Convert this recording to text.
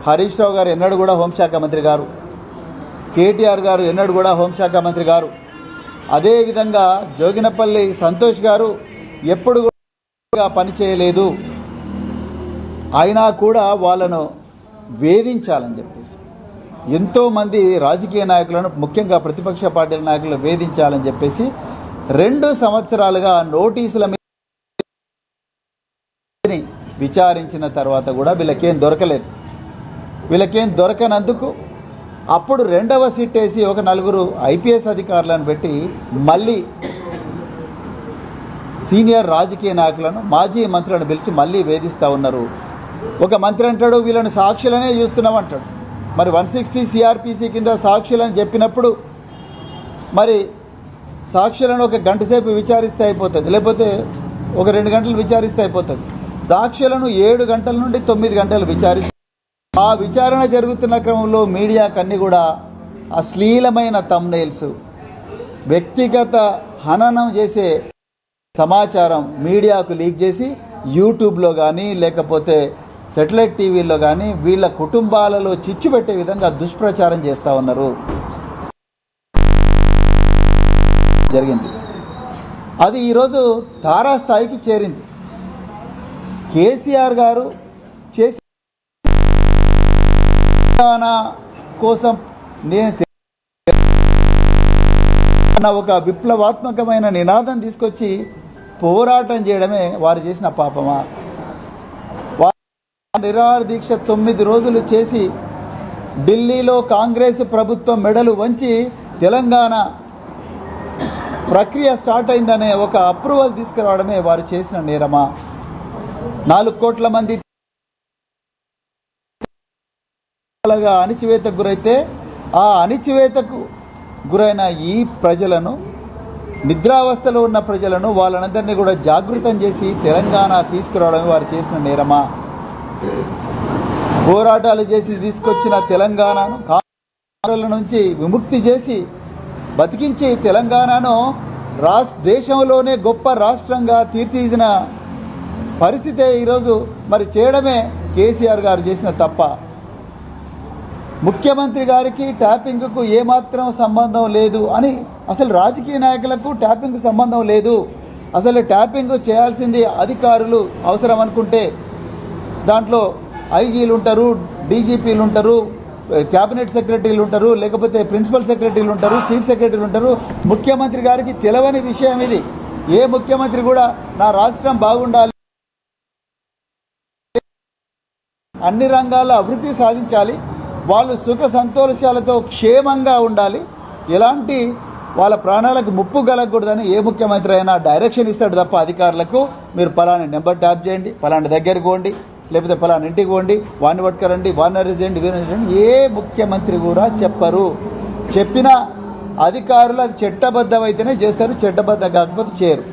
హరీష్ రావు గారు ఎన్నడూ కూడా హోంశాఖ మంత్రి గారు, కేటీఆర్ గారు ఎన్నడూ కూడా హోంశాఖ మంత్రి గారు, అదేవిధంగా జోగినపల్లి సంతోష్ గారు ఎప్పుడు కూడా పనిచేయలేదు. అయినా కూడా వాళ్ళను వేధించాలని చెప్పేసి ఎంతోమంది రాజకీయ నాయకులను, ముఖ్యంగా ప్రతిపక్ష పార్టీల నాయకులను వేధించాలని చెప్పేసి 2 సంవత్సరాలుగా నోటీసుల మీద విచారించిన తర్వాత కూడా వీళ్ళకేం దొరకలేదు. వీళ్ళకేం దొరకనందుకు అప్పుడు 2వ సిట్ వేసి ఒక 4 ఐపీఎస్ అధికారులను పెట్టి మళ్ళీ సీనియర్ రాజకీయ నాయకులను, మాజీ మంత్రులను పిలిచి మళ్ళీ వేధిస్తూ ఉన్నారు. ఒక మంత్రి అంటాడు వీళ్ళని సాక్షులనే చూస్తున్నామంటాడు. మరి 160 సిఆర్పిసి కింద సాక్షులని చెప్పినప్పుడు మరి సాక్షులను ఒక గంట సేపు విచారిస్తే అయిపోతుంది, లేకపోతే ఒక 2 గంటలు విచారిస్తే అయిపోతుంది. సాక్షులను 7 గంటల నుండి 9 గంటలు విచారిస్తే ఆ విచారణ జరుగుతున్న క్రమంలో మీడియాకు అన్నీ కూడా అశ్లీలమైన థంబ్నెయిల్స్, వ్యక్తిగత హననం చేసే సమాచారం మీడియాకు లీక్ చేసి యూట్యూబ్లో కానీ లేకపోతే సెటిలైట్ టీవీల్లో కానీ వీళ్ళ కుటుంబాలలో చిచ్చు పెట్టే విధంగా దుష్ప్రచారం చేస్తూ ఉన్నారు. జరిగింది అది ఈరోజు తారాస్థాయికి చేరింది. కేసీఆర్ గారు చేసి కోసం నేను ఒక విప్లవాత్మకమైన నినాదం తీసుకొచ్చి పోరాటం చేయడమే వారు చేసిన పాపమా? నిరాహార దీక్ష 9 రోజులు చేసి ఢిల్లీలో కాంగ్రెస్ ప్రభుత్వం మెడలు వంచి తెలంగాణ ప్రక్రియ స్టార్ట్ అయిందనే ఒక అప్రూవల్ తీసుకురావడమే వారు చేసిన నేరమా? 4 కోట్ల మంది అణిచివేతకు గురైతే ఆ అణిచివేతకు గురైన ఈ ప్రజలను, నిద్రావస్థలో ఉన్న ప్రజలను, వాళ్ళనందరినీ కూడా జాగృతం చేసి తెలంగాణ తీసుకురావడమే వారు చేసిన నేరమా? పోరాటాలు చేసి తీసుకొచ్చిన తెలంగాణను కాంగ్రెస్ల నుంచి విముక్తి చేసి బతికించి తెలంగాణను దేశంలోనే గొప్ప రాష్ట్రంగా తీర్చిదిద్దిన పరిస్థితే ఈరోజు మరి చేయడమే కేసీఆర్ గారు చేసిన తప్ప. ముఖ్యమంత్రి గారికి ట్యాపింగ్కు ఏమాత్రం సంబంధం లేదు అని, అసలు రాజకీయ నాయకులకు ట్యాపింగ్ సంబంధం లేదు. అసలు ట్యాపింగ్ చేయాల్సింది అధికారులు అవసరం అనుకుంటే దాంట్లో ఐజీలు ఉంటారు, డీజీపీలు ఉంటారు, క్యాబినెట్ సెక్రటరీలు ఉంటారు, లేకపోతే ప్రిన్సిపల్ సెక్రటరీలు ఉంటారు, చీఫ్ సెక్రటరీలు ఉంటారు. ముఖ్యమంత్రి గారికి తెలవని విషయం ఇది. ఏ ముఖ్యమంత్రి కూడా నా రాష్ట్రం బాగుండాలి, అన్ని రంగాల అభివృద్ధి సాధించాలి, వాళ్ళు సుఖ సంతోషాలతో క్షేమంగా ఉండాలి, ఎలాంటి వాళ్ళ ప్రాణాలకు ముప్పు కలగకూడదని ఏ ముఖ్యమంత్రి అయినా డైరెక్షన్ ఇస్తాడు తప్ప అధికారులకు మీరు పలానా నెంబర్ ట్యాప్ చేయండి, పలానా దగ్గరికి పోండి, లేకపోతే పలానా ఇంటికి పోండి, వాడిని పట్టుకరండి, వాడిని అరెస్ట్ చేయండి, వీరిని చేయండి, ఏ ముఖ్యమంత్రి కూడా చెప్పరు. చెప్పిన అధికారులు అది చట్టబద్ధమైతేనే చేస్తారు, చట్టబద్ధం కాకపోతే చేయరు.